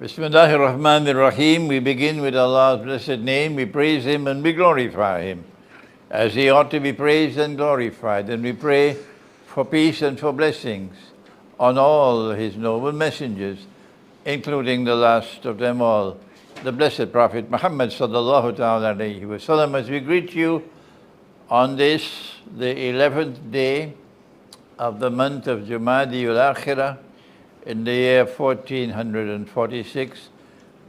Bismillahir Rahmanir Rahim. We begin with Allah's blessed name. We praise Him and we glorify Him as He ought to be praised and glorified. And we pray for peace and for blessings on all His noble messengers, including the last of them all, the blessed Prophet Muhammad sallallahu ta'ala alayhi wa sallam. As we greet you on this, the 11th day of the month of Jumadi al-Akhirah, in the year 1446,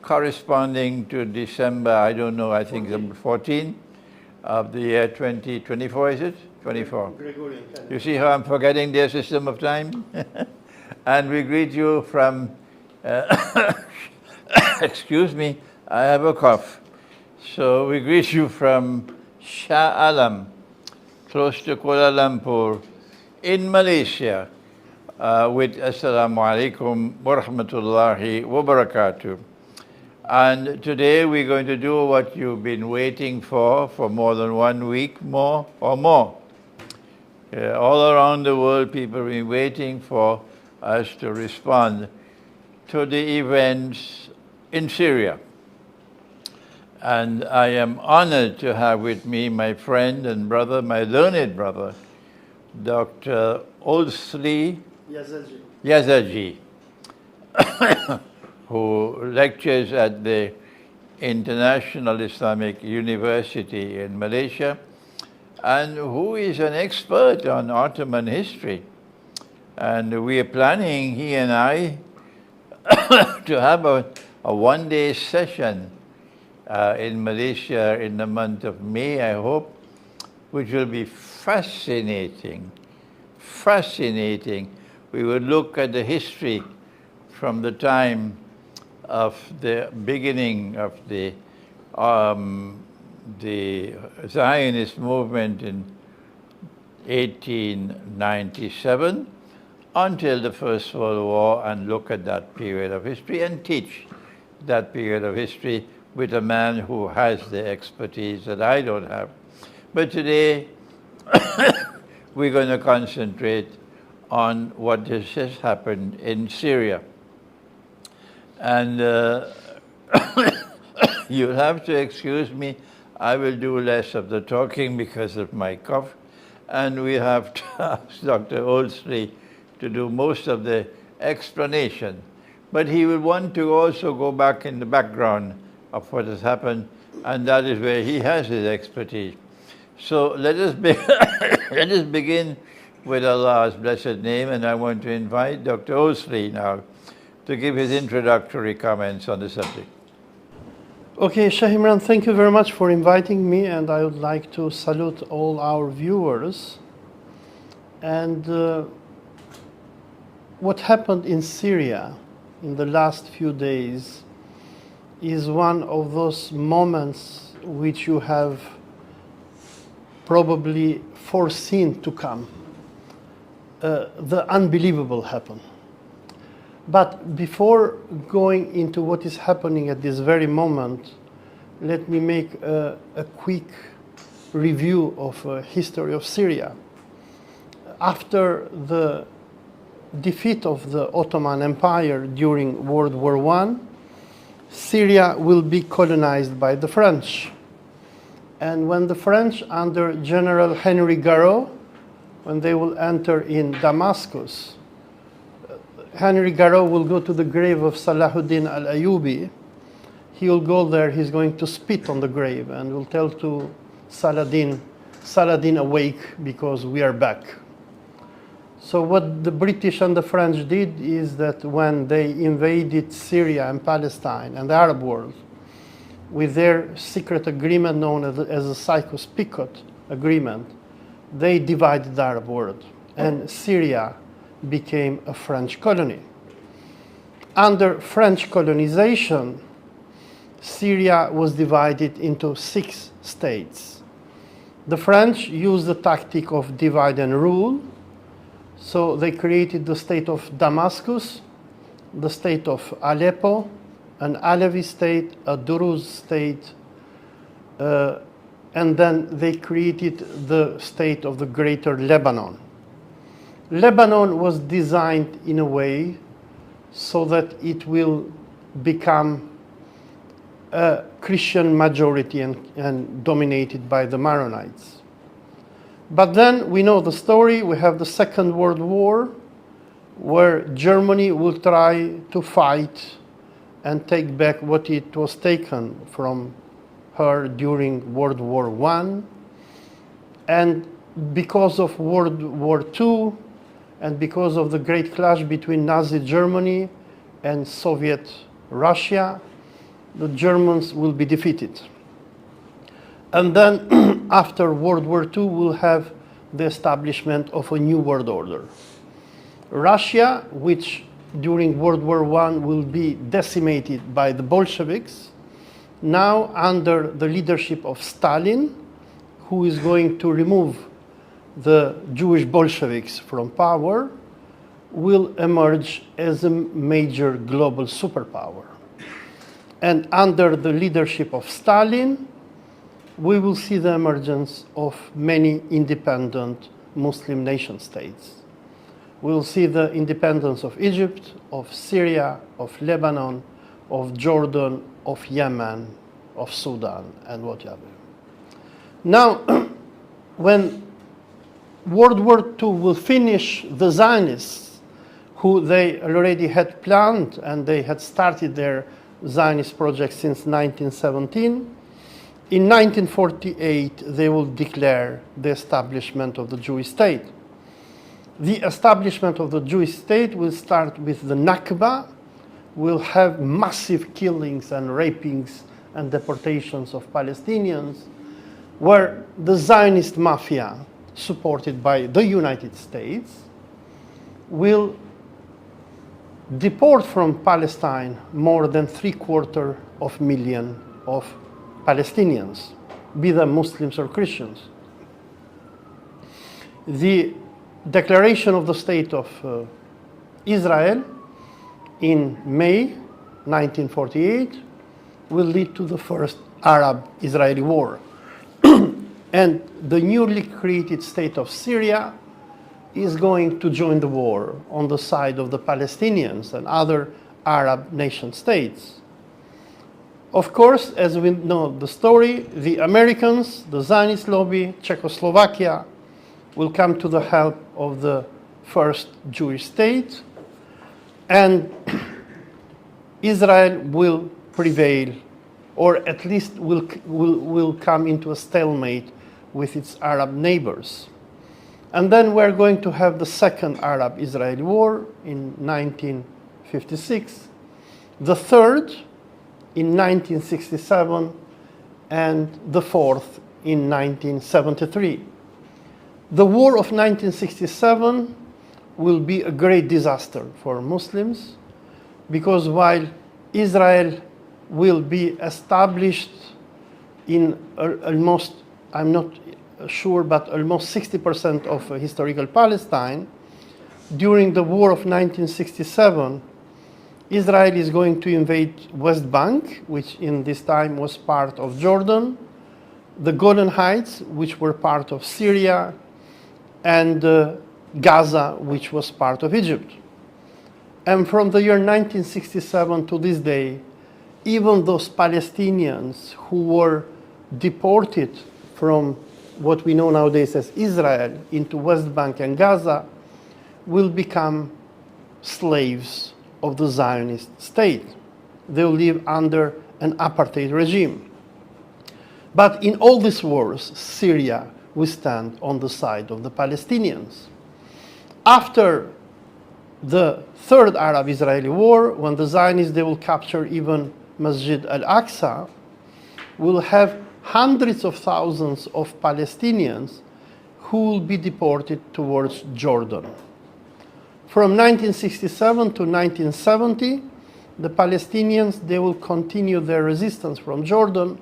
corresponding to December, I don't know, I think 14 of the year 2024, is it? 24. Gregorian. You see how I'm forgetting their system of time? And we greet you from, excuse me, I have a cough. So we greet you from Shah Alam, close to Kuala Lumpur, in Malaysia, with Assalamu alaikum wa rahmatullahi wa barakatuh. And today we're going to do what you've been waiting for more than 1 week, more or more. All around the world, people have been waiting for us to respond to the events in Syria. And I am honored to have with me my friend and brother, my learned brother, Dr. Olsi Yazaji, who lectures at the International Islamic University in Malaysia, and who is an expert on Ottoman history. And we are planning, he and I, to have a one-day session in Malaysia in the month of May, I hope, which will be fascinating. We will look at the history from the time of the beginning of the Zionist movement in 1897 until the First World War, and look at that period of history and teach that period of history with a man who has the expertise that I don't have. But today, we're going to concentrate on what has happened in Syria. And you'll have to excuse me, I will do less of the talking because of my cough, and we have to ask Dr. Olsi to do most of the explanation. But he will want to also go back in the background of what has happened, and that is where he has his expertise. So let us begin with Allah's blessed name, and I want to invite Dr. Olsi now to give his introductory comments on the subject. Okay, Sheikh Imran, thank you very much for inviting me, and I would like to salute all our viewers. And what happened in Syria in the last few days is one of those moments which you have probably foreseen to come. The unbelievable happened. But before going into what is happening at this very moment, let me make a quick review of history of Syria. After the defeat of the Ottoman Empire during World War I, Syria will be colonized by the French. And when the French, under General Henry Garraud, when they will enter in Damascus, Henry Garraud will go to the grave of Salahuddin al-Ayyubi. He will go there, he's going to spit on the grave and will tell to Saladin, awake because we are back. So what the British and the French did is that when they invaded Syria and Palestine and the Arab world, with their secret agreement known as the Sykes-Picot Agreement, they divided the Arab world, and Syria became a French colony. Under French colonization, Syria was divided into 6 states. The French used the tactic of divide and rule, so they created the state of Damascus, the state of Aleppo, an Alevi state, a Druze state, and then they created the state of the Greater Lebanon. Lebanon was designed in a way so that it will become a Christian majority and dominated by the Maronites. But then we know the story. We have the Second World War, where Germany will try to fight and take back what it was taken from her during World War I. And because of World War II, and because of the great clash between Nazi Germany and Soviet Russia, the Germans will be defeated. And then after World War II, we'll have the establishment of a new world order. Russia, which during World War I will be decimated by the Bolsheviks, now under the leadership of Stalin, who is going to remove the Jewish Bolsheviks from power, will emerge as a major global superpower. And under the leadership of Stalin, we will see the emergence of many independent Muslim nation states. We will see the independence of Egypt, of Syria, of Lebanon, of Jordan, of Yemen, of Sudan, and whatever. Now, when World War II will finish, the Zionists, who they already had planned and they had started their Zionist project since 1917, in 1948 they will declare the establishment of the Jewish state. The establishment of the Jewish state will start with the Nakba, will have massive killings and rapings and deportations of Palestinians, where the Zionist mafia, supported by the United States, will deport from Palestine more than 750,000 of Palestinians, be them Muslims or Christians. The declaration of the State of Israel in May 1948 will lead to the first Arab-Israeli war. And the newly created state of Syria is going to join the war on the side of the Palestinians and other Arab nation states. Of course, as we know the story, the Americans, the Zionist lobby, Czechoslovakia, will come to the help of the first Jewish state, and Israel will prevail, or at least will come into a stalemate with its Arab neighbors. And then we're going to have the second Arab-Israeli war in 1956, the third in 1967, and the fourth in 1973. The war of 1967 will be a great disaster for Muslims, because while Israel will be established in almost, I'm not sure, but almost 60% of historical Palestine, during the war of 1967, Israel is going to invade West Bank, which in this time was part of Jordan, the Golan Heights, which were part of Syria, and Gaza, which was part of Egypt. And from the year 1967 to this day, even those Palestinians who were deported from what we know nowadays as Israel into West Bank and Gaza will become slaves of the Zionist state. They will live under an apartheid regime. But in all these wars, Syria will stand on the side of the Palestinians. After the third Arab-Israeli war, when the Zionists, they will capture even Masjid al-Aqsa, will have hundreds of thousands of Palestinians who will be deported towards Jordan. From 1967 to 1970, the Palestinians, they will continue their resistance from Jordan,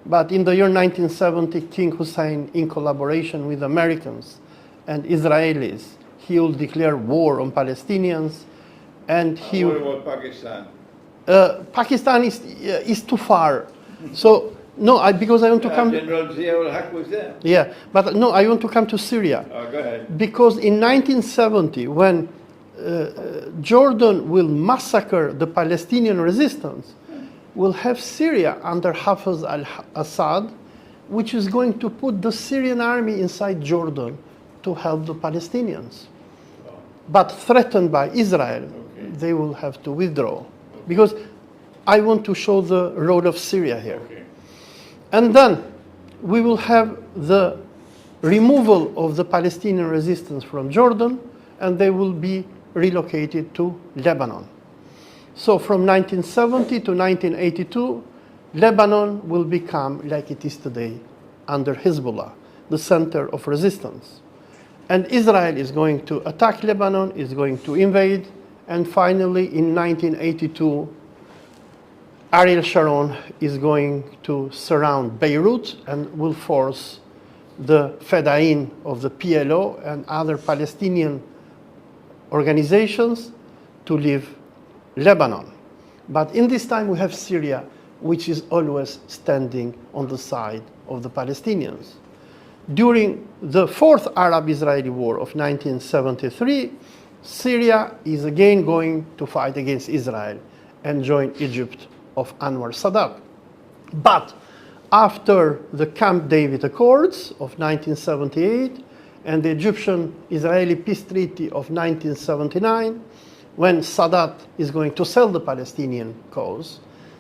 but in the year 1970, King Hussein, in collaboration with Americans and Israelis, he will declare war on Palestinians, and he What about Pakistan? Pakistan is too far. So, no, because I want to come... General Ziaul Haq was there. Yeah, but no, I want to come to Syria. Oh, go ahead. Because in 1970, when Jordan will massacre the Palestinian resistance, we'll have Syria under Hafez al-Assad, which is going to put the Syrian army inside Jordan to help the Palestinians. But threatened by Israel, they will have to withdraw. Because I want to show the role of Syria here. Okay. And then we will have the removal of the Palestinian resistance from Jordan, and they will be relocated to Lebanon. So from 1970 to 1982, Lebanon will become like it is today under Hezbollah, the center of resistance. And Israel is going to attack Lebanon, is going to invade, and finally in 1982, Ariel Sharon is going to surround Beirut and will force the Fedayeen of the PLO and other Palestinian organizations to leave Lebanon. But in this time we have Syria, which is always standing on the side of the Palestinians. During the Fourth Arab-Israeli War of 1973, Syria is again going to fight against Israel and join Egypt of Anwar Sadat. But after the Camp David Accords of 1978 and the Egyptian-Israeli Peace Treaty of 1979, when Sadat is going to sell the Palestinian cause,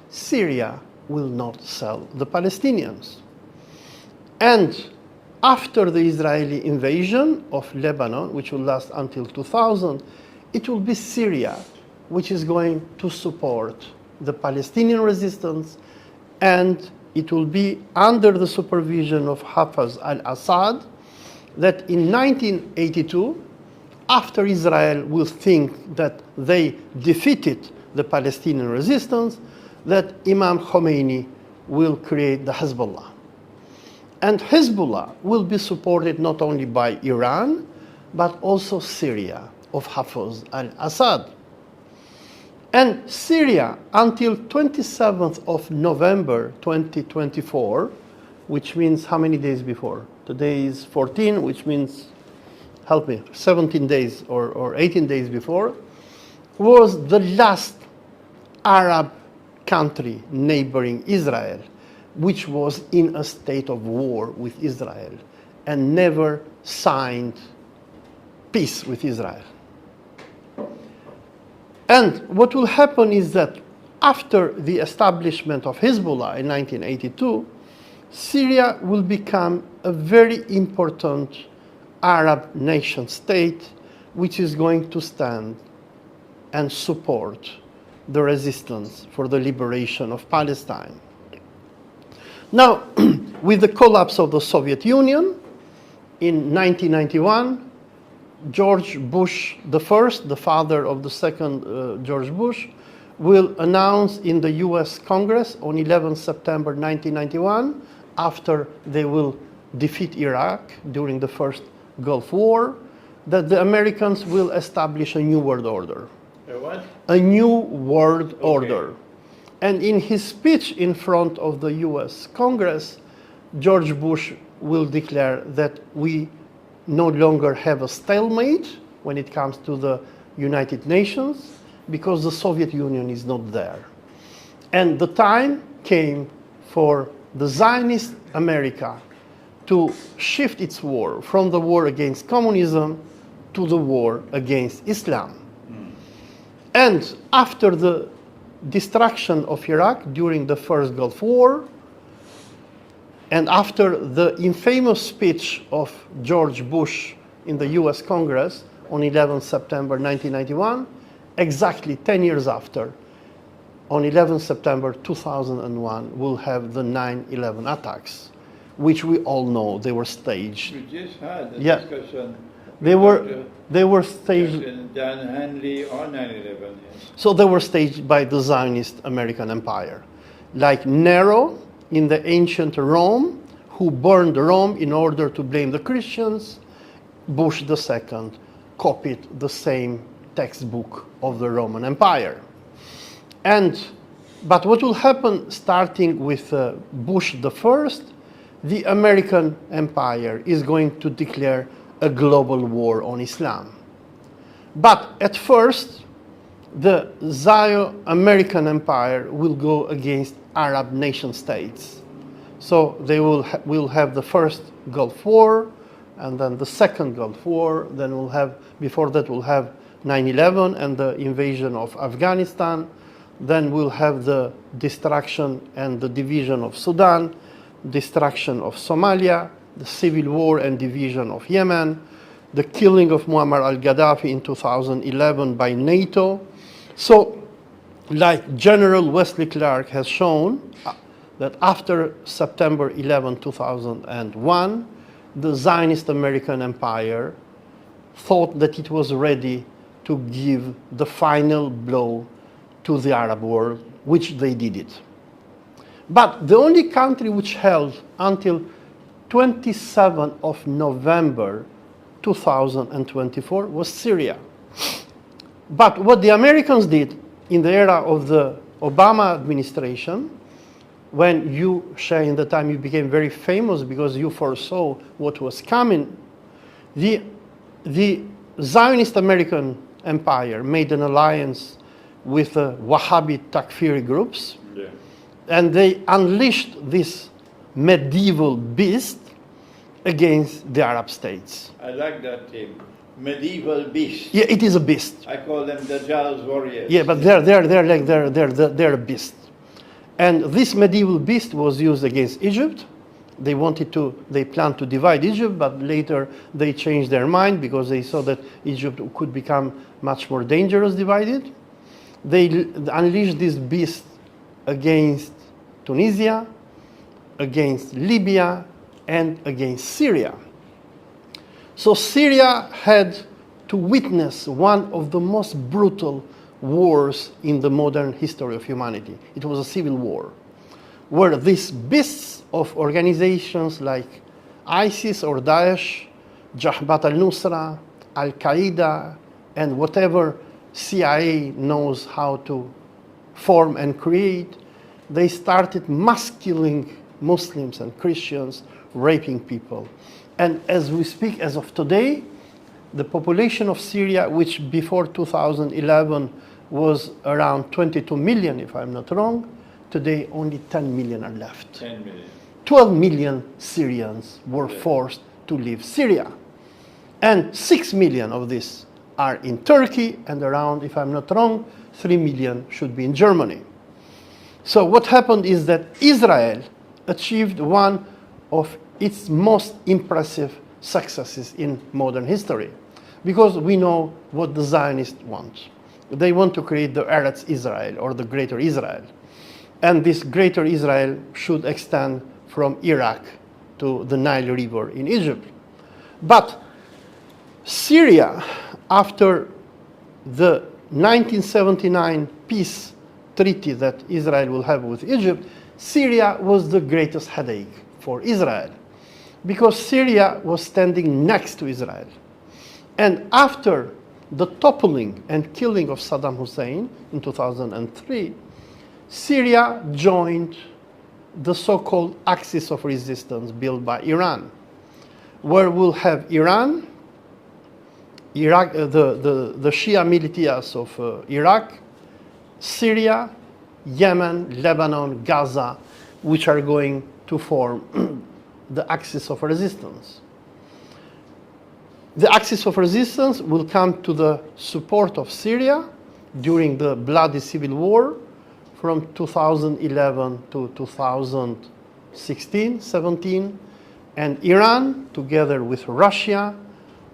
Syria will not sell the Palestinians. And after the Israeli invasion of Lebanon, which will last until 2000, it will be Syria which is going to support the Palestinian resistance, and it will be under the supervision of Hafez al-Assad that in 1982, after Israel will think that they defeated the Palestinian resistance, that Imam Khomeini will create the Hezbollah. And Hezbollah will be supported not only by Iran, but also Syria of Hafez al-Assad. And Syria, until 27th of November 2024, which means how many days before? Today is 14, which means, help me, 17 days or 18 days before, was the last Arab country neighboring Israel, which was in a state of war with Israel and never signed peace with Israel. And what will happen is that after the establishment of Hezbollah in 1982, Syria will become a very important Arab nation state which is going to stand and support the resistance for the liberation of Palestine. Now, with the collapse of the Soviet Union in 1991, George Bush I, the father of the second George Bush, will announce in the US Congress on 11 September 1991, after they will defeat Iraq during the first Gulf War, that the Americans will establish a new world order. A what? A new world order. And in his speech in front of the US Congress, George Bush will declare that we no longer have a stalemate when it comes to the United Nations because the Soviet Union is not there. And the time came for the Zionist America to shift its war from the war against communism to the war against Islam. And after the destruction of Iraq during the first Gulf War, and after the infamous speech of George Bush in the US Congress on 11 September 1991, exactly 10 years after, on 11 September 2001, we'll have the 9/11 attacks, which we all know they were staged. We just had a Yeah. discussion. They were staged. President Dan Hanley on 9/11. Yes. So they were staged by the Zionist American Empire. Like Nero in the ancient Rome, who burned Rome in order to blame the Christians, Bush II copied the same textbook of the Roman Empire. But what will happen starting with Bush I, the American empire is going to declare a global war on Islam. But at first, the Zio-American empire will go against Arab nation states. So they will have the first Gulf War, and then the second Gulf War. Then before that we'll have 9/11 and the invasion of Afghanistan. Then we'll have the destruction and the division of Sudan, destruction of Somalia, the civil war and division of Yemen, the killing of Muammar al-Gaddafi in 2011 by NATO. So, like General Wesley Clark has shown, that after September 11, 2001, the Zionist American empire thought that it was ready to give the final blow to the Arab world, which they did it. But the only country which held until 27th of November 2024 was Syria. But what the Americans did in the era of the Obama administration, when you, Sheikh, in the time you became very famous because you foresaw what was coming, the Zionist American empire made an alliance with the Wahhabi Takfiri groups, and they unleashed this medieval beast against the Arab states. I like that term, medieval beast. Yeah, it is a beast. I call them Dajjal's warriors. Yeah, but they're a beast. And this medieval beast was used against Egypt. They planned to divide Egypt, but later they changed their mind because they saw that Egypt could become much more dangerous divided. They unleashed this beast against Tunisia, against Libya, and against Syria. So Syria had to witness one of the most brutal wars in the modern history of humanity. It was a civil war, where these beasts of organizations like ISIS or Daesh, Jabhat al-Nusra, Al-Qaeda, and whatever CIA knows how to form and create, they started mass killing Muslims and Christians, raping people. And as we speak, as of today, the population of Syria, which before 2011 was around 22 million, if I'm not wrong, today only 10 million are left. 10 million. 12 million Syrians were forced to leave Syria. And 6 million of these are in Turkey, and around, if I'm not wrong, 3 million should be in Germany. So what happened is that Israel achieved one of its most impressive successes in modern history, because we know what the Zionists want. They want to create the Eretz Israel, or the Greater Israel. And this Greater Israel should extend from Iraq to the Nile River in Egypt. But Syria, after the 1979 peace treaty that Israel will have with Egypt, Syria was the greatest headache for Israel, because Syria was standing next to Israel. And after the toppling and killing of Saddam Hussein in 2003, Syria joined the so-called axis of resistance built by Iran, where we'll have Iran, Iraq, the Shia militias of Iraq, Syria, Yemen, Lebanon, Gaza, which are going to form the axis of resistance. The axis of resistance will come to the support of Syria during the bloody civil war from 2011 to 2016-17, and Iran, together with Russia,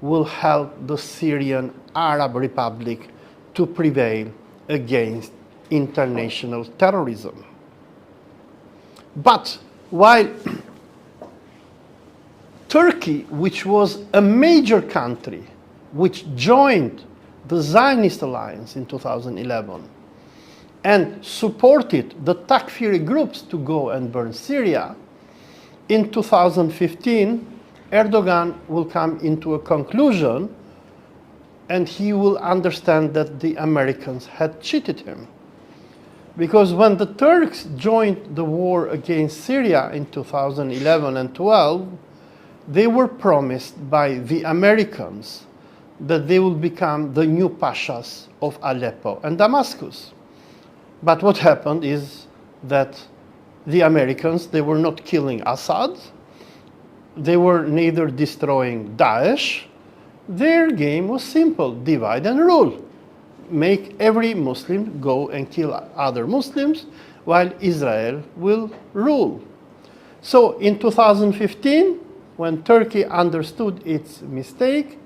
will help the Syrian Arab Republic to prevail against international terrorism. But while Turkey, which was a major country, which joined the Zionist alliance in 2011 and supported the Takfiri groups to go and burn Syria, in 2015, Erdogan will come into a conclusion and he will understand that the Americans had cheated him. Because when the Turks joined the war against Syria in 2011 and 12, they were promised by the Americans that they will become the new pashas of Aleppo and Damascus. But what happened is that the Americans, they were not killing Assad, they were neither destroying Daesh. Their game was simple: divide and rule. Make every Muslim go and kill other Muslims while Israel will rule. So in 2015, when Turkey understood its mistake,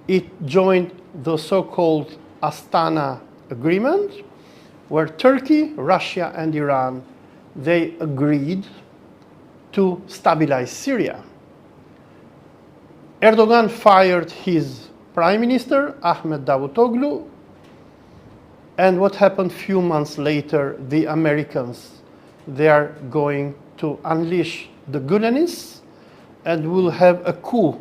it joined the so-called Astana Agreement, where Turkey, Russia, and Iran, they agreed to stabilize Syria. Erdogan fired his prime minister, Ahmet Davutoglu, and what happened few months later, the Americans, they are going to unleash the Gulanis and will have a coup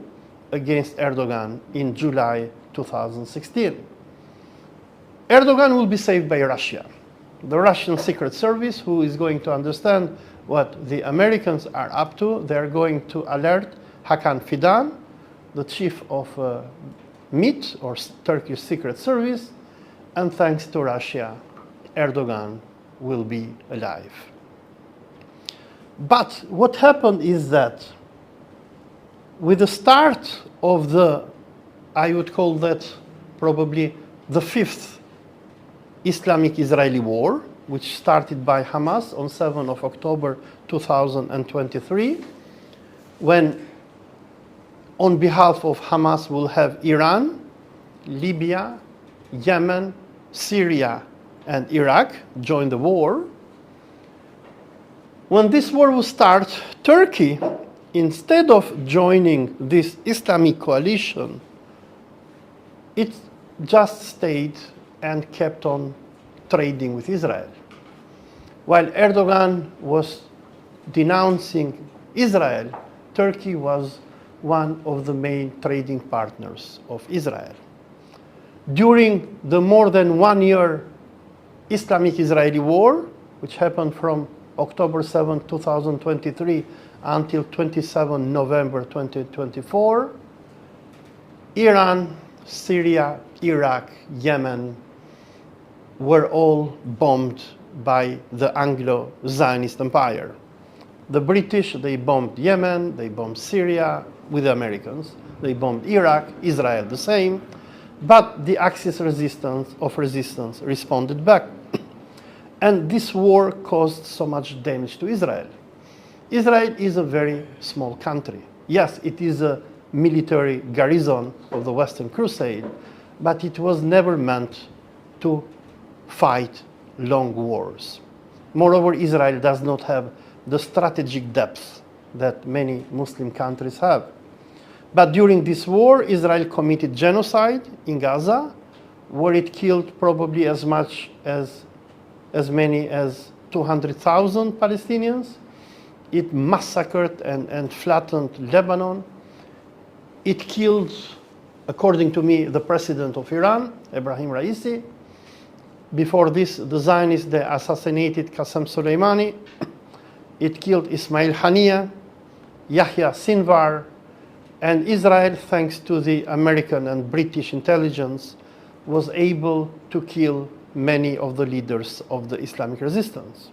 against Erdogan in July 2016. Erdogan will be saved by Russia. The Russian Secret Service, who is going to understand what the Americans are up to, they are going to alert Hakan Fidan, the chief of MIT, or Turkish Secret Service, and thanks to Russia, Erdogan will be alive. But what happened is that with the start of the, I would call that probably the fifth Islamic-Israeli war, which started by Hamas on 7th of October 2023, when on behalf of Hamas will have Iran, Libya, Yemen, Syria, and Iraq join the war. When this war will start, Turkey, instead of joining this Islamic coalition, it just stayed and kept on trading with Israel. While Erdogan was denouncing Israel, Turkey was one of the main trading partners of Israel. During the more than 1 year Islamic-Israeli war, which happened from October 7, 2023 until 27 November 2024, Iran, Syria, Iraq, Yemen were all bombed by the Anglo-Zionist Empire. The British, they bombed Yemen, they bombed Syria with the Americans, they bombed Iraq, Israel the same, but the Axis of resistance responded back. And this war caused so much damage to Israel. Israel is a very small country. Yes, it is a military garrison of the Western Crusade, but it was never meant to fight long wars. Moreover, Israel does not have the strategic depth that many Muslim countries have. But during this war, Israel committed genocide in Gaza, where it killed probably as many as 200,000 Palestinians. It massacred and flattened Lebanon. It killed, according to me, the president of Iran, Ebrahim Raisi. Before this, the Zionists, they assassinated Qasem Soleimani. It killed Ismail Haniyeh, Yahya Sinwar, and Israel, thanks to the American and British intelligence, was able to kill many of the leaders of the Islamic resistance.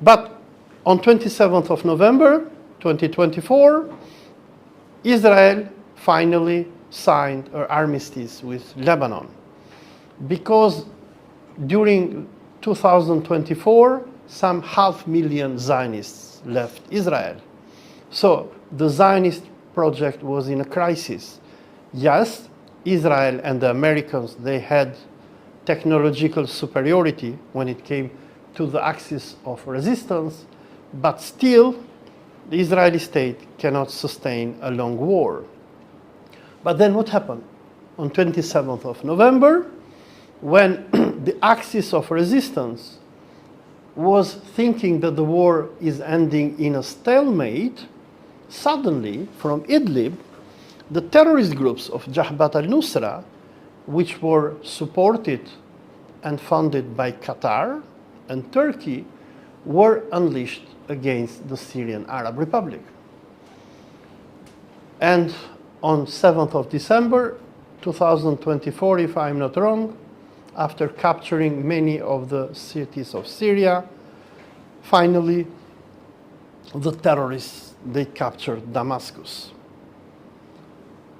But on 27th of November 2024, Israel finally signed an armistice with Lebanon, because during 2024, some 500,000 Zionists left Israel. So the Zionist project was in a crisis. Yes, Israel and the Americans, they had technological superiority when it came to the axis of resistance, but still the Israeli state cannot sustain a long war. But then what happened? On 27th of November, when the axis of resistance was thinking that the war is ending in a stalemate, suddenly from Idlib, the terrorist groups of Jabhat al-Nusra, which were supported and funded by Qatar and Turkey, were unleashed against the Syrian Arab Republic. And on 7th of December, 2024, if I'm not wrong, after capturing many of the cities of Syria, finally, the terrorists, they captured Damascus.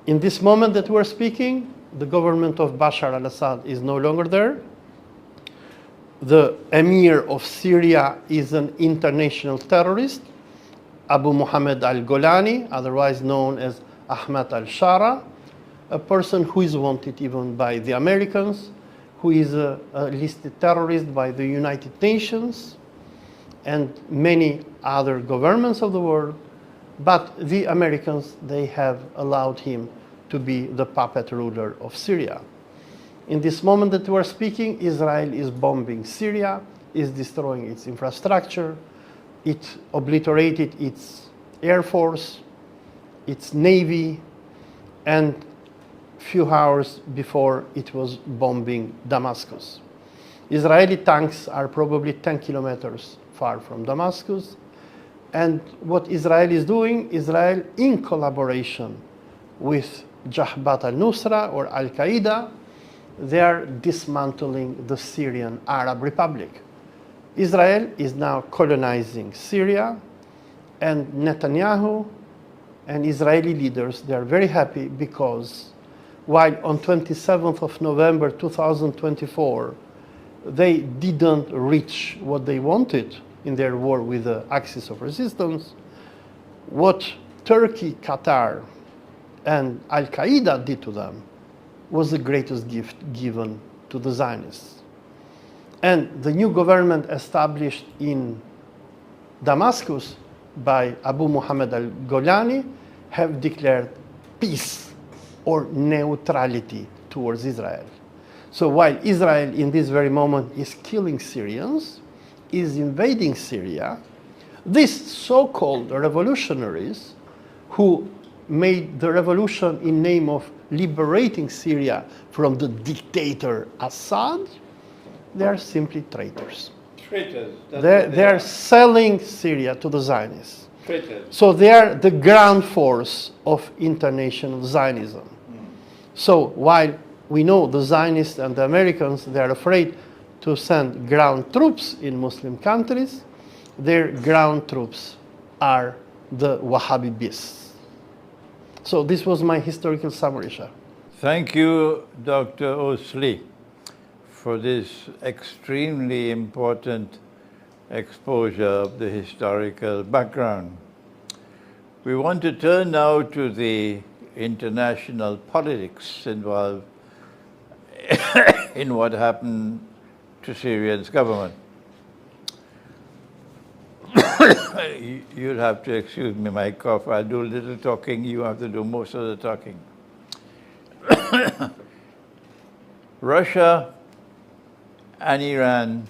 In this moment that we're speaking, the government of Bashar al-Assad is no longer there. The emir of Syria is an international terrorist, Abu Muhammad al-Golani, otherwise known as Ahmad al-Shara, a person who is wanted even by the Americans, who is a listed terrorist by the United Nations and many other governments of the world. But the Americans, they have allowed him to be the puppet ruler of Syria. In this moment that we're speaking, Israel is bombing Syria, is destroying its infrastructure, it obliterated its air force, its navy, and few hours before it was bombing Damascus. Israeli tanks are probably 10 kilometers far from Damascus. And what Israel is doing, Israel in collaboration with Jabhat al-Nusra or Al-Qaeda, they are dismantling the Syrian Arab Republic. Israel is now colonizing Syria, and Netanyahu and Israeli leaders, they are very happy because while on 27th of November 2024, they didn't reach what they wanted in their war with the Axis of Resistance, what Turkey, Qatar, and Al-Qaeda did to them was the greatest gift given to the Zionists. And the new government established in Damascus by Abu Muhammad al-Golani have declared peace or neutrality towards Israel. So while Israel in this very moment is killing Syrians, is invading Syria, these so-called revolutionaries who made the revolution in name of liberating Syria from the dictator Assad, they are simply traitors. Traitors. They are selling Syria to the Zionists. Traitors. So they are the ground force of international Zionism. So while we know the Zionists and the Americans, they are afraid to send ground troops in Muslim countries, their ground troops are the Wahhabi beasts. So this was my historical summary, Shah. Thank you, Dr. Olsi, for this extremely important exposure of the historical background. We want to turn now to the international politics involved in what happened to Syria's government. You'll have to excuse me, my cough. I'll do a little talking. You have to do most of the talking. Russia and Iran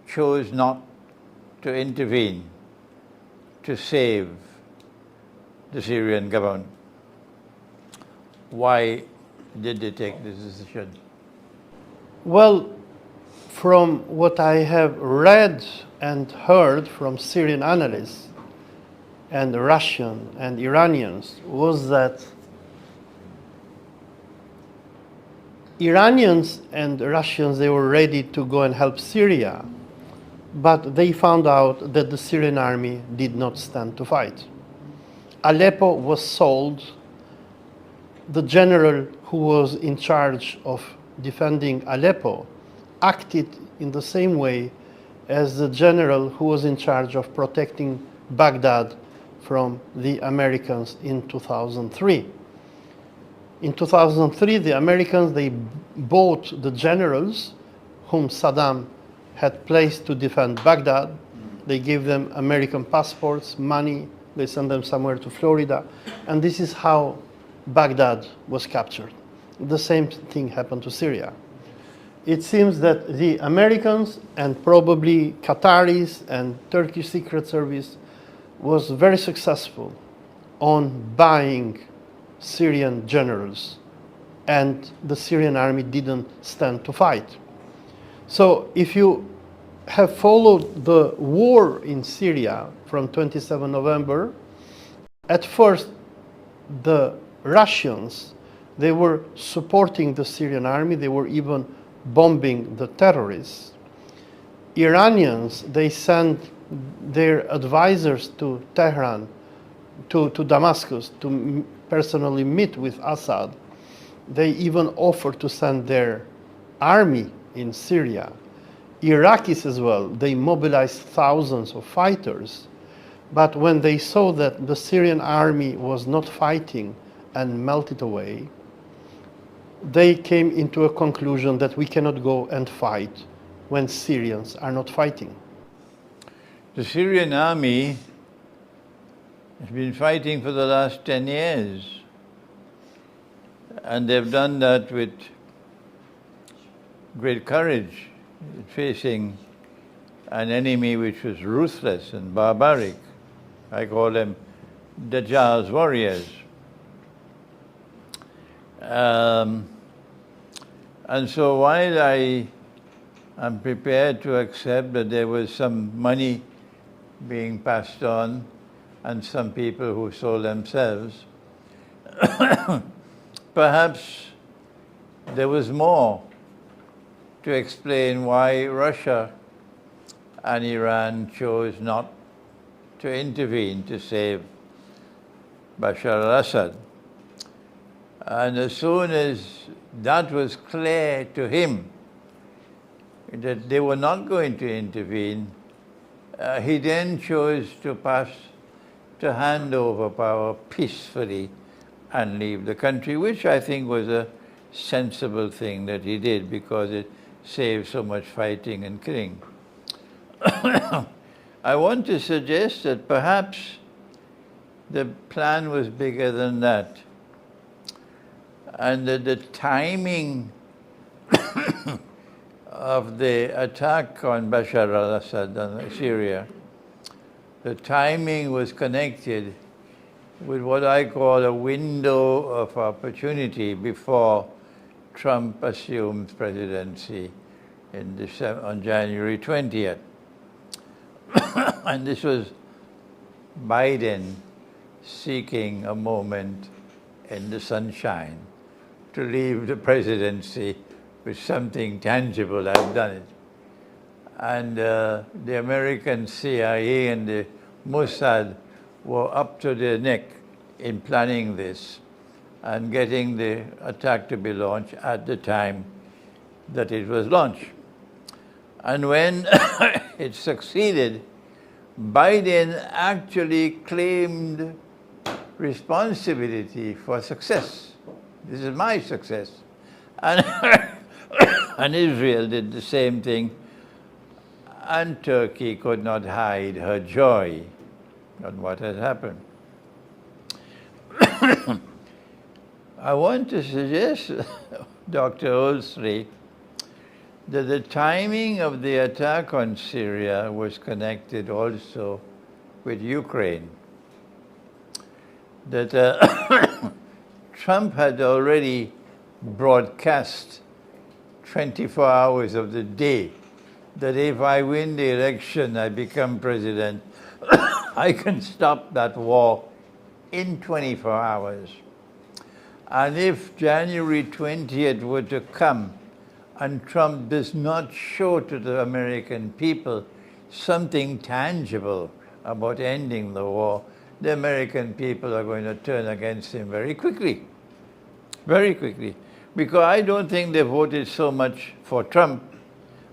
chose not to intervene to save the Syrian government. Why did they take this decision? Well, from what I have read and heard from Syrian analysts and Russian and Iranians was that Iranians and Russians, they were ready to go and help Syria, but they found out that the Syrian army did not stand to fight. Aleppo was sold. The general who was in charge of defending Aleppo acted in the same way as the general who was in charge of protecting Baghdad from the Americans in 2003. In 2003, the Americans, they bought the generals whom Saddam had placed to defend Baghdad. They gave them American passports, money, they sent them somewhere to Florida, and this is how Baghdad was captured. The same thing happened to Syria. It seems that the Americans and probably Qataris and Turkish Secret Service was very successful on buying Syrian generals, and the Syrian army didn't stand to fight. So if you have followed the war in Syria from 27 November, at first the Russians, They were supporting the Syrian army. They were even bombing the terrorists. Iranians, they sent their advisors to Tehran, to Damascus, to personally meet with Assad. They even offered to send their army in Syria. Iraqis as well, they mobilized thousands of fighters. But when they saw that the Syrian army was not fighting and melted away, they came into a conclusion that we cannot go and fight when Syrians are not fighting. The Syrian army has been fighting for the last 10 years. And they've done that with great courage, facing an enemy which was ruthless and barbaric. I call them Dajjal's warriors. And so while I am prepared to accept that there was some money being passed on and some people who sold themselves, perhaps there was more to explain why Russia and Iran chose not to intervene to save Bashar al-Assad. And as soon as that was clear to him, that they were not going to intervene, he then chose to hand over power peacefully and leave the country, which I think was a sensible thing that he did because it saved so much fighting and killing. I want to suggest that perhaps the plan was bigger than that, and that the timing of the attack on Bashar al-Assad and Syria, the timing was connected with what I call a window of opportunity before Trump assumed presidency on January 20th. And this was Biden seeking a moment in the sunshine to leave the presidency with something tangible. I've done it. And the American CIA and the Mossad were up to their neck in planning this and getting the attack to be launched at the time that it was launched. And when it succeeded, Biden actually claimed responsibility for success. This is my success. And, and Israel did the same thing. And Turkey could not hide her joy on what had happened. I want to suggest, Dr. Olsi, that the timing of the attack on Syria was connected also with Ukraine. That Trump had already broadcast 24 hours of the day that if I win the election, I become president, I can stop that war in 24 hours. And if January 20th were to come and Trump does not show to the American people something tangible about ending the war, the American people are going to turn against him very quickly. Very quickly. Because I don't think they voted so much for Trump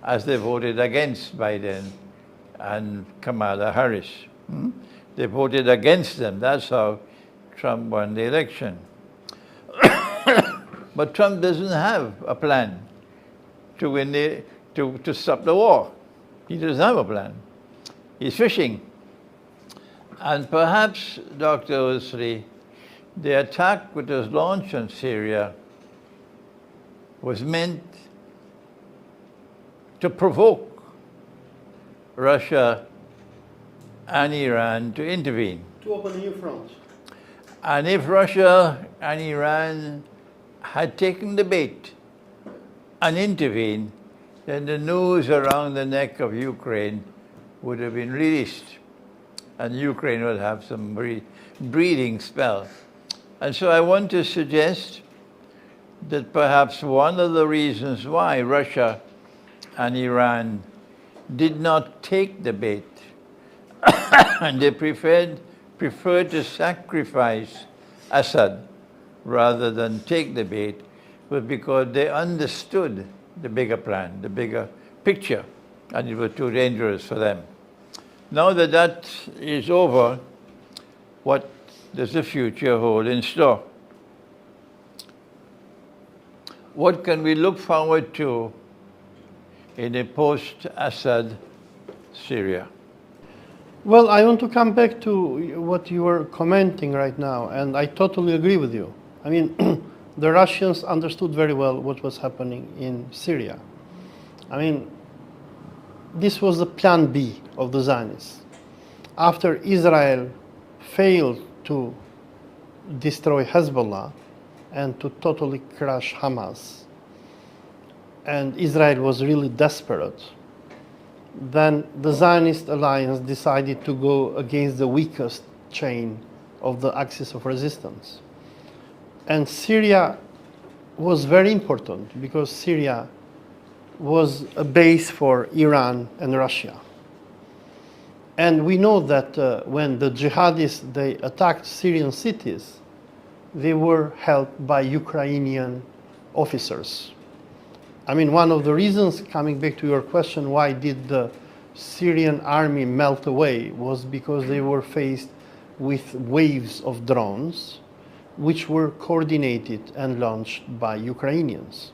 as they voted against Biden and Kamala Harris. They voted against them. That's how Trump won the election. But Trump doesn't have a plan to win to stop the war. He doesn't have a plan. He's fishing. And perhaps, Dr. Olsi, the attack which was launched on Syria was meant to provoke Russia and Iran to intervene. To open a new front. And if Russia and Iran had taken the bait and intervened, then the noose around the neck of Ukraine would have been released. And Ukraine would have some breathing spell. And so I want to suggest that perhaps one of the reasons why Russia and Iran did not take the bait and they preferred to sacrifice Assad rather than take the bait was because they understood the bigger plan, the bigger picture, and it was too dangerous for them. Now that that is over, what does the future hold in store? What can we look forward to in a post-Assad Syria? Well, I want to come back to what you were commenting right now, and I totally agree with you. I mean, the Russians understood very well what was happening in Syria. I mean, this was the plan B of the Zionists. After Israel failed to destroy Hezbollah and to totally crush Hamas, and Israel was really desperate, then the Zionist alliance decided to go against the weakest chain of the axis of resistance. And Syria was very important because Syria was a base for Iran and Russia. And we know that when the jihadists, they attacked Syrian cities, they were helped by Ukrainian officers. I mean, one of the reasons, coming back to your question, why did the Syrian army melt away was because they were faced with waves of drones which were coordinated and launched by Ukrainians.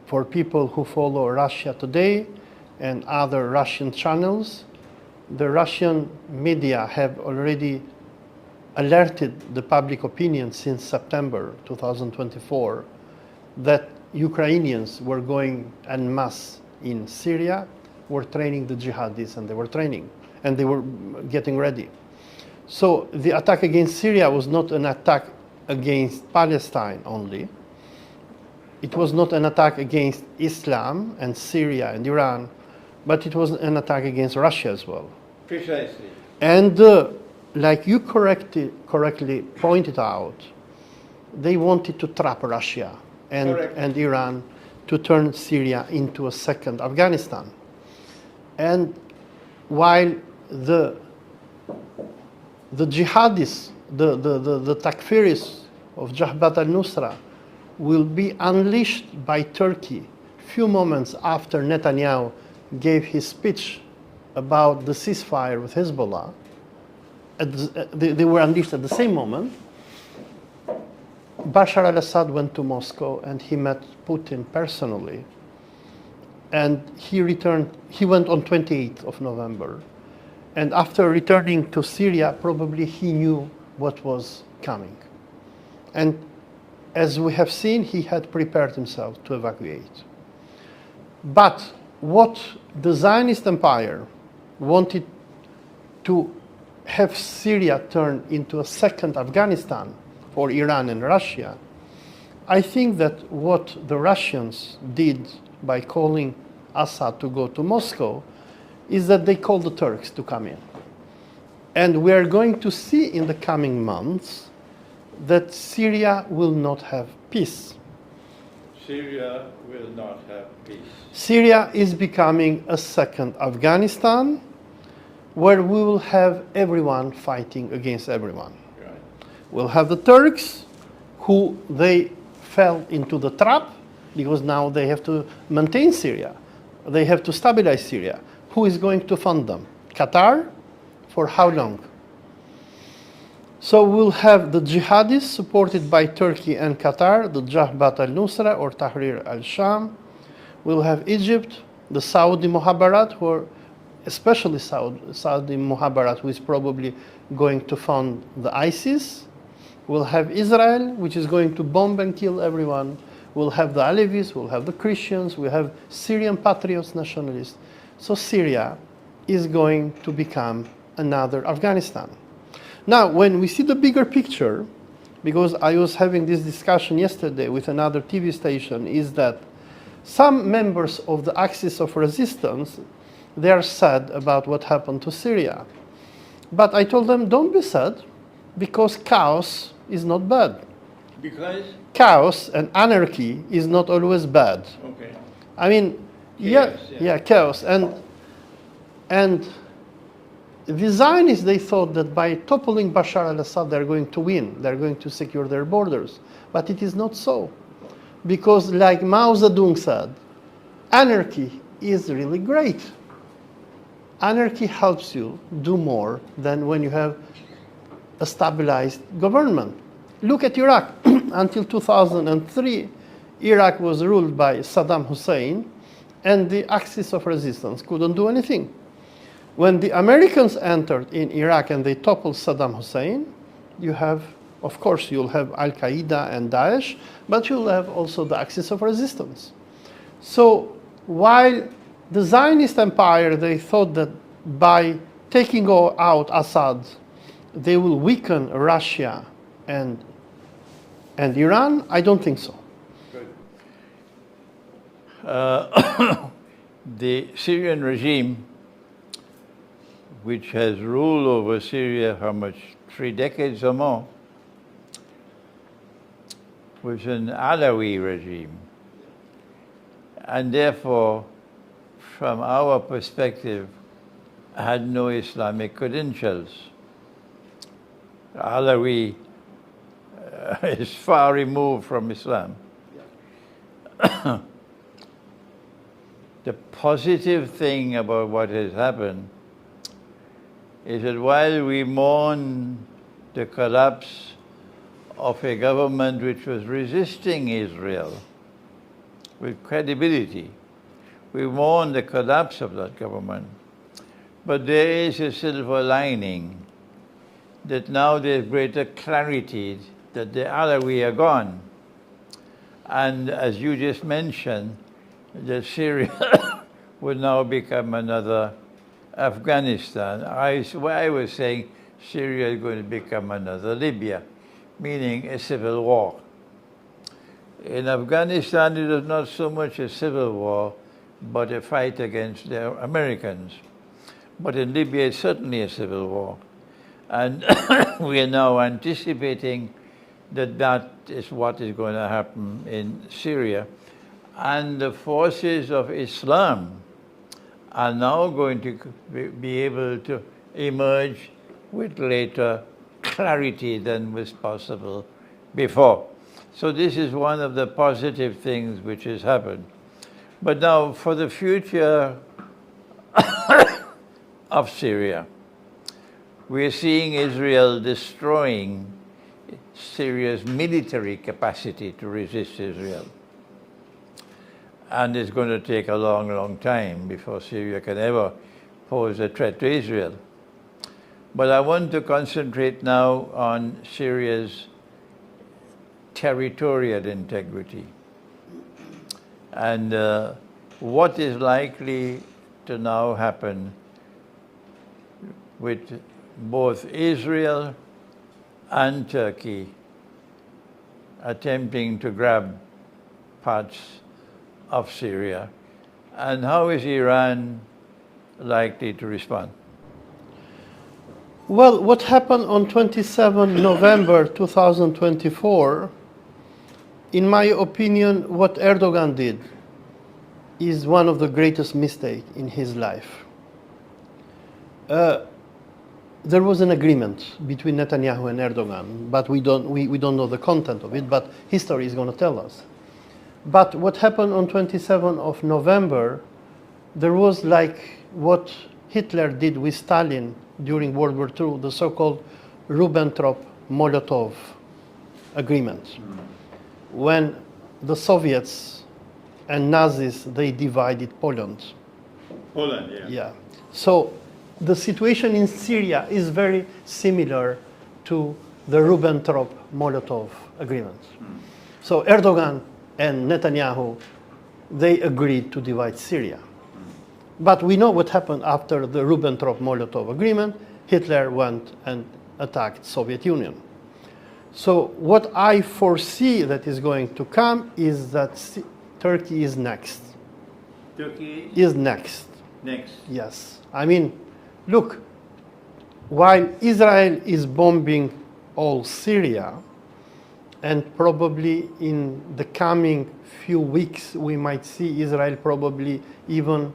For people who follow Russia Today and other Russian channels, the Russian media have already alerted the public opinion since September 2024 that Ukrainians were going en masse in Syria, were training the jihadis, and they were getting ready. So the attack against Syria was not an attack against Palestine only. It was not an attack against Islam and Syria and Iran, but it was an attack against Russia as well. Precisely. And like you correctly pointed out, they wanted to trap Russia and Iran to turn Syria into a second Afghanistan. And while the jihadists, the takfiris of Jabhat al-Nusra will be unleashed by Turkey few moments after Netanyahu gave his speech about the ceasefire with Hezbollah, they were unleashed at the same moment. Bashar al-Assad went to Moscow and he met Putin personally. And he went on 28th of November. And after returning to Syria, probably he knew what was coming. And as we have seen, he had prepared himself to evacuate. But what the Zionist empire wanted to have Syria turn into a second Afghanistan for Iran and Russia, I think that what the Russians did by calling Assad to go to Moscow is that they called the Turks to come in. And we are going to see in the coming months that Syria will not have peace. Syria will not have peace. Syria is becoming a second Afghanistan where we will have everyone fighting against everyone. Right. We'll have the Turks, who they fell into the trap because now they have to maintain Syria. They have to stabilize Syria. Who is going to fund them? Qatar? For how long? So we'll have the jihadists supported by Turkey and Qatar, the Jabhat al-Nusra or Tahrir al-Sham. We'll have Egypt, the Saudi Muhabarat, who are especially Saudi Muhabarat, who is probably going to fund the ISIS. We'll have Israel, which is going to bomb and kill everyone. We'll have the Alevis, we'll have the Christians, we have Syrian patriots, nationalists. So Syria is going to become another Afghanistan. Now, when we see the bigger picture, because I was having this discussion yesterday with another TV station, is that some members of the axis of resistance, they are sad about what happened to Syria. But I told them, don't be sad, because chaos is not bad. Because? Chaos and anarchy is not always bad. Okay. I mean, chaos. And the Zionists, they thought that by toppling Bashar al-Assad, they're going to win. They're going to secure their borders. But it is not so. Because like Mao Zedong said, anarchy is really great. Anarchy helps you do more than when you have a stabilized government. Look at Iraq. Until 2003, Iraq was ruled by Saddam Hussein, and the axis of resistance couldn't do anything. When the Americans entered in Iraq and they toppled Saddam Hussein, you have, of course, you'll have Al-Qaeda and Daesh, but you'll have also the axis of resistance. So while the Zionist empire, they thought that by taking out Assad, they will weaken Russia and Iran, I don't think so. Good. The Syrian regime, which has ruled over Syria how much, 3 decades or more, was an Alawi regime. And therefore, from our perspective, had no Islamic credentials. Alawi is far removed from Islam. The positive thing about what has happened is that while we mourn the collapse of a government which was resisting Israel with credibility, we mourn the collapse of that government. But there is a silver lining that now there's greater clarity that the Alawi are gone. And as you just mentioned, that Syria would now become another Afghanistan. I was saying Syria is going to become another Libya, meaning a civil war. In Afghanistan, it is not so much a civil war, but a fight against the Americans. But in Libya, it's certainly a civil war. And we are now anticipating that that is what is going to happen in Syria. And the forces of Islam are now going to be able to emerge with greater clarity than was possible before. So this is one of the positive things which has happened. But now for the future of Syria, we're seeing Israel destroying Syria's military capacity to resist Israel. And it's going to take a long, long time before Syria can ever pose a threat to Israel. But I want to concentrate now on Syria's territorial integrity and what is likely to now happen with both Israel and Turkey attempting to grab parts of Syria, and how is Iran likely to respond? Well, what happened on 27 November 2024, in my opinion, what Erdogan did is one of the greatest mistakes in his life. There was an agreement between Netanyahu and Erdogan, but we don't know the content of it, but history is going to tell us. But what happened on 27 of November, there was like what Hitler did with Stalin during World War II, the so-called Ribbentrop-Molotov agreement. When the Soviets and Nazis, they divided Poland. Poland, yeah. Yeah. So the situation in Syria is very similar to the Ribbentrop-Molotov agreement. So Erdogan and Netanyahu, they agreed to divide Syria. But we know what happened after the Ribbentrop-Molotov agreement. Hitler went and attacked Soviet Union. So what I foresee that is going to come is that Turkey is next. Turkey is next. Next. Yes. I mean, look, while Israel is bombing all Syria, and probably in the coming few weeks we might see Israel probably even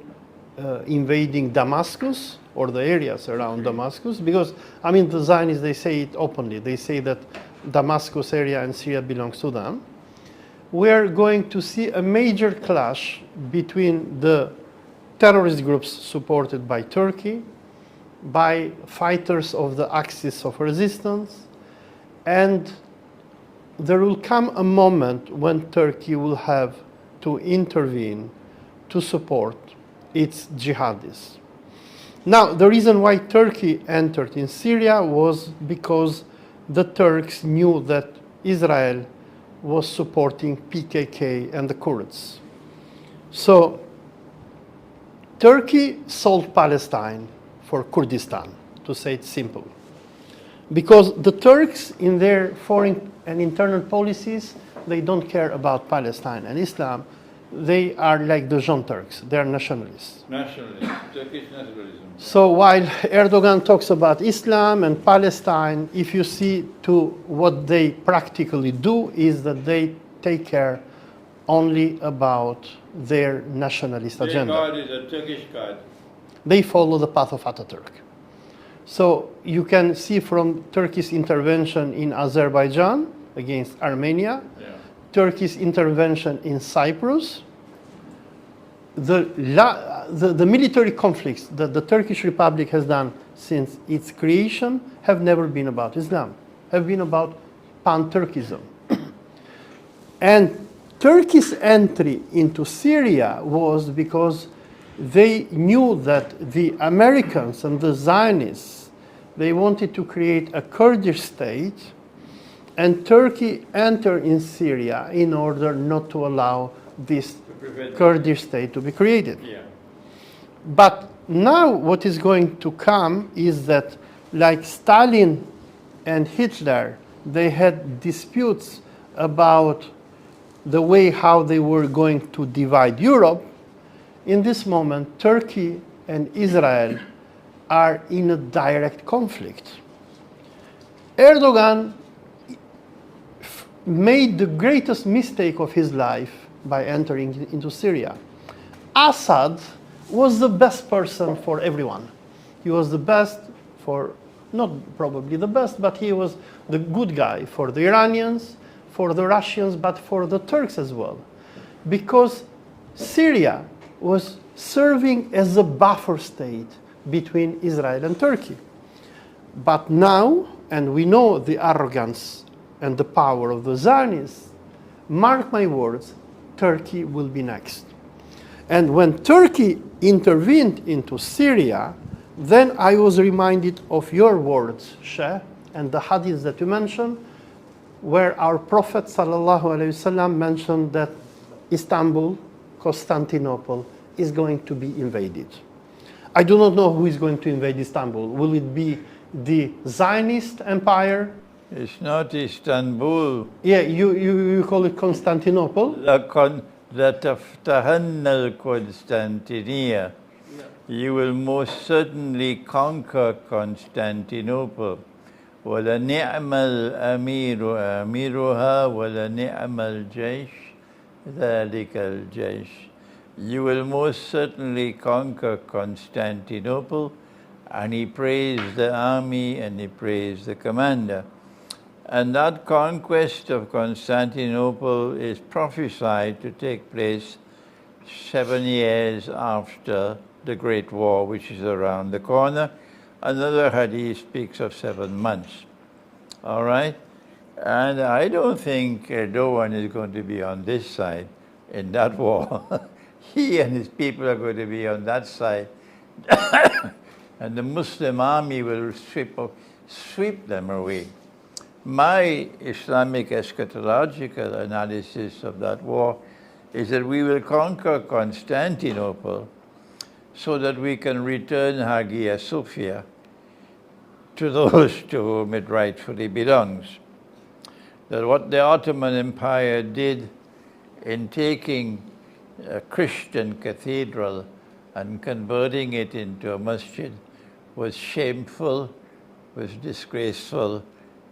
invading Damascus or the areas around Damascus, because I mean the Zionists, they say it openly. They say that Damascus area and Syria belongs to them. We are going to see a major clash between the terrorist groups supported by Turkey, by fighters of the axis of resistance, and there will come a moment when Turkey will have to intervene to support its jihadists. Now, the reason why Turkey entered in Syria was because the Turks knew that Israel was supporting PKK and the Kurds. So, Turkey sold Palestine for Kurdistan, to say it simple. Because the Turks, in their foreign and internal policies, they don't care about Palestine and Islam. They are like the Jean Turks, they are nationalists. Nationalism, Turkish nationalism. So while Erdogan talks about Islam and Palestine, if you see to what they practically do is that they take care only about their nationalist agenda. Their God is a Turkish God. They follow the path of Ataturk. So you can see from Turkey's intervention in Azerbaijan against Armenia, Turkey's intervention in Cyprus, the military conflicts that the Turkish Republic has done since its creation have never been about Islam, have been about pan-Turkism. And Turkey's entry into Syria was because they knew that the Americans and the Zionists, they wanted to create a Kurdish state, and Turkey entered in Syria in order not to allow this Kurdish state to be created. Yeah. But now what is going to come is that, like Stalin and Hitler, they had disputes about the way how they were going to divide Europe. In this moment, Turkey and Israel are in a direct conflict. Erdogan made the greatest mistake of his life by entering into Syria. Assad was the best person for everyone. He was the best for, not probably the best, but he was the good guy for the Iranians, for the Russians, but for the Turks as well. Because Syria was serving as a buffer state between Israel and Turkey. But now, and we know the arrogance and the power of the Zionists, mark my words, Turkey will be next. And when Turkey intervened into Syria, then I was reminded of your words, Sheikh, and the hadiths that you mentioned, where our Prophet ﷺ mentioned that Istanbul, Constantinople, is going to be invaded. I do not know who is going to invade Istanbul. Will it be the Zionist empire? It's not Istanbul. Yeah, you call it Constantinople. لَتَفْتَحَنَّ الْقُسْطَنْطِنِيَّةَ. You will most certainly conquer Constantinople. وَلَنِعْمَ الْأَمِيرُ أَمِيرُهَا وَلَنِعْمَ الْجَيْشُ ذَلِكَ الْجَيْشُ. You will most certainly conquer Constantinople. And he praised the army and he praised the commander. And that conquest of Constantinople is prophesied to take place 7 years after the Great War, which is around the corner. Another hadith speaks of 7 months. All right? And I don't think Erdogan is going to be on this side in that war. He and his people are going to be on that side. And the Muslim army will sweep them away. My Islamic eschatological analysis of that war is that we will conquer Constantinople so that we can return Hagia Sophia to those to whom it rightfully belongs. That what the Ottoman Empire did in taking a Christian cathedral and converting it into a masjid was shameful, was disgraceful,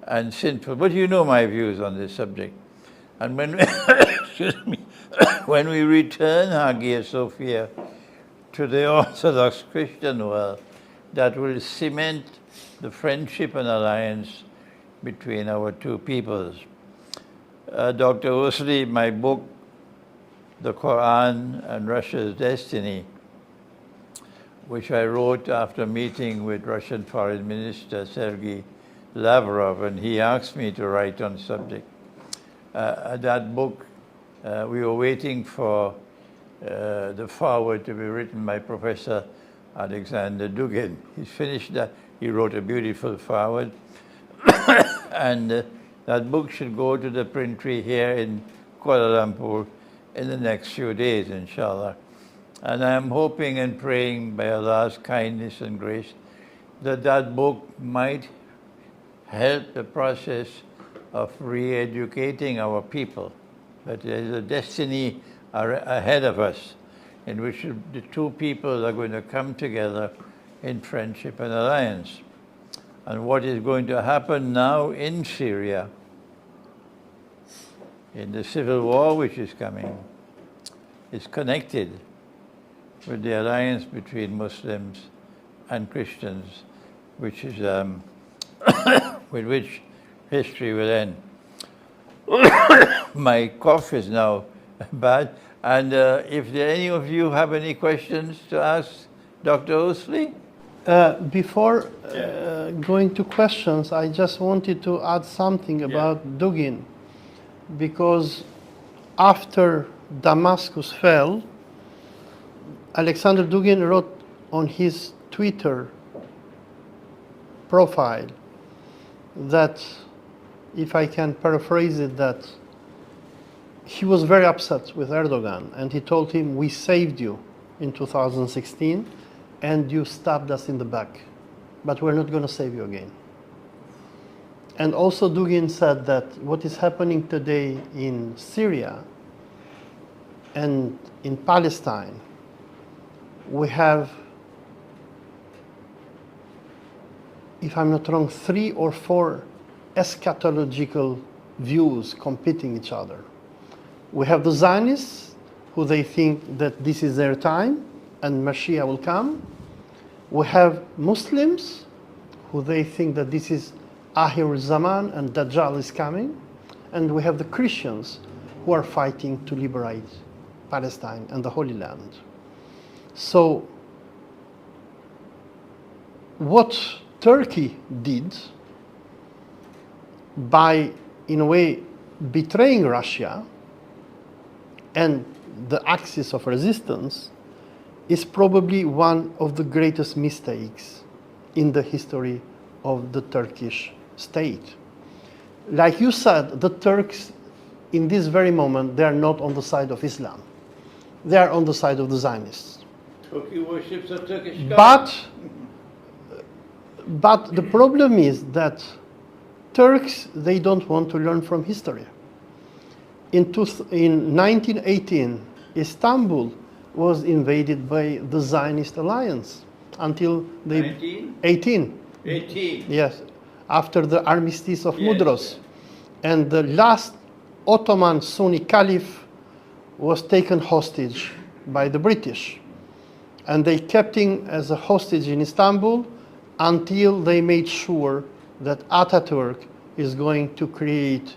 and sinful. But you know my views on this subject. And when, excuse me, when we return Hagia Sophia to the Orthodox Christian world, that will cement the friendship and alliance between our two peoples. Dr. Olsi, my book, The Quran and Russia's Destiny, which I wrote after meeting with Russian Foreign Minister Sergei Lavrov, and he asked me to write on the subject. That book, we were waiting for the foreword to be written by Professor Alexander Dugin. He's finished that. He wrote a beautiful foreword. And that book should go to the printry here in Kuala Lumpur in the next few days, inshallah. And I am hoping and praying by Allah's kindness and grace that that book might help the process of re-educating our people. That there is a destiny ahead of us in which the two people are going to come together in friendship and alliance. And what is going to happen now in Syria, in the civil war which is coming, is connected with the alliance between Muslims and Christians, which is with which history will end. My cough is now bad, and if any of you have any questions to ask Dr. Olsi? Before going to questions, I just wanted to add something about Dugin, because after Damascus fell, Alexander Dugin wrote on his Twitter profile that, if I can paraphrase it, that he was very upset with Erdogan, and he told him, "We saved you in 2016 and you stabbed us in the back, but we're not going to save you again." And also Dugin said that what is happening today in Syria and in Palestine, we have, if I'm not wrong, 3 or 4 eschatological views competing each other. We have the Zionists, who they think that this is their time and Mashiach will come. We have Muslims, who they think that this is Akhir Zaman and Dajjal is coming. And we have the Christians, who are fighting to liberate Palestine and the Holy Land. So what Turkey did by, in a way, betraying Russia and the axis of resistance is probably one of the greatest mistakes in the history of the Turkish state. Like you said, the Turks, in this very moment, they are not on the side of Islam. They are on the side of the Zionists. Turkey worships a Turkish God. But the problem is that Turks, they don't want to learn from history. In 1918, Istanbul was invaded by the Zionist alliance until they... 18. Yes, after the armistice of Mudros. And the last Ottoman Sunni Caliph was taken hostage by the British. And they kept him as a hostage in Istanbul until they made sure that Ataturk is going to create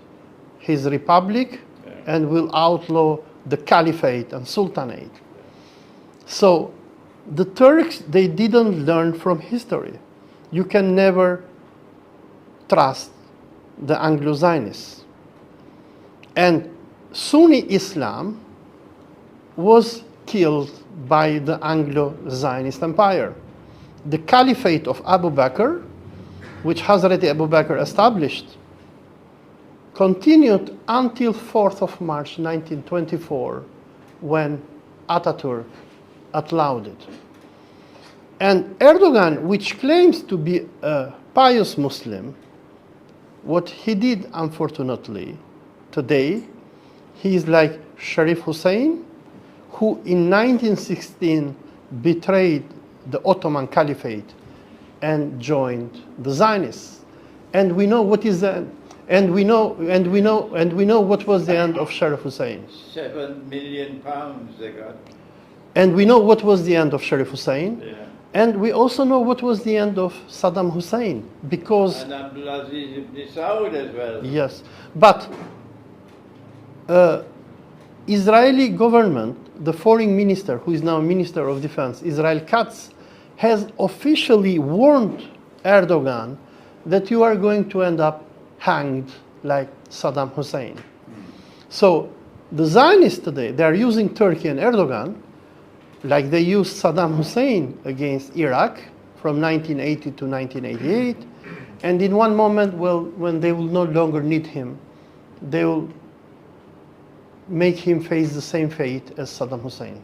his republic and will outlaw the caliphate and sultanate. So the Turks, they didn't learn from history. You can never trust the Anglo-Zionists. And Sunni Islam was killed by the Anglo-Zionist empire. The caliphate of Abu Bakr, which Hazrat Abu Bakr established, continued until 4th of March 1924, when Ataturk outlawed it. And Erdogan, which claims to be a pious Muslim, what he did, unfortunately, today, he is like Sharif Hussein, who in 1916 betrayed the Ottoman Caliphate and joined the Zionists. And we know what is the and we know what was the end of Sharif Hussein. £7 million they got. And we know what was the end of Sharif Hussein. Yeah. And we also know what was the end of Saddam Hussein, because And Abdulaziz ibn Saud as well. yes, but Israeli government, the foreign minister, who is now Minister of Defense, Israel Katz, has officially warned Erdogan that you are going to end up hanged like Saddam Hussein. So the Zionists today, they are using Turkey and Erdogan like they used Saddam Hussein against Iraq from 1980 to 1988. And in one moment, well, when they will no longer need him, they will make him face the same fate as Saddam Hussein.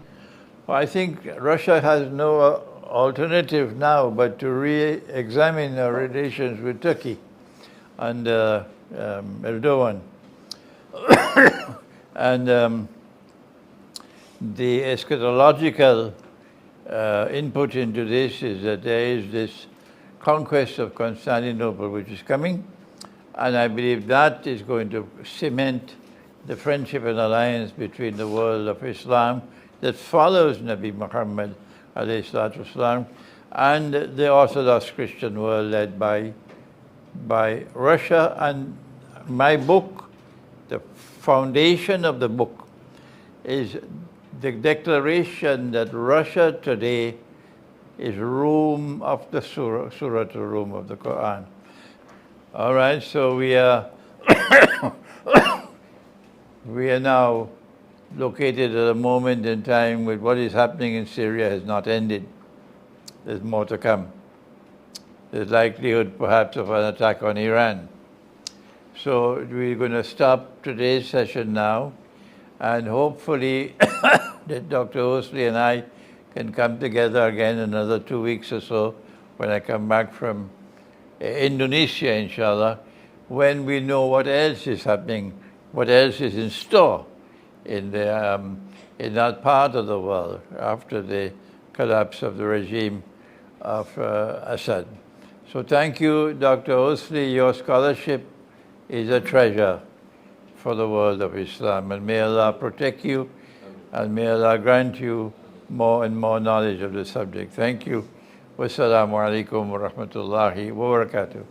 Well, I think Russia has no alternative now but to re-examine our relations with Turkey and Erdogan. And the eschatological input into this is that there is this conquest of Constantinople which is coming, and I believe that is going to cement the friendship and alliance between the world of Islam that follows Nabi Muhammad alayhi salatu wasalam and the Orthodox Christian world led by Russia. And my book, the foundation of the book, is the declaration that Russia today is room of the surah to room of the Quran. All right, so we are we are now located at a moment in time when what is happening in Syria has not ended. There's more to come. There's likelihood perhaps of an attack on Iran. So we're going to stop today's session now, and hopefully that Dr. Hosein and I can come together again another 2 weeks or so when I come back from Indonesia, inshallah, when we know what else is happening, what else is in store in that part of the world after the collapse of the regime of Assad. So thank you, Dr. Olsi. Your scholarship is a treasure for the world of Islam, and may Allah protect you, and may Allah grant you more and more knowledge of the subject. Thank you. Wassalamu alaikum wa rahmatullahi wa barakatuh.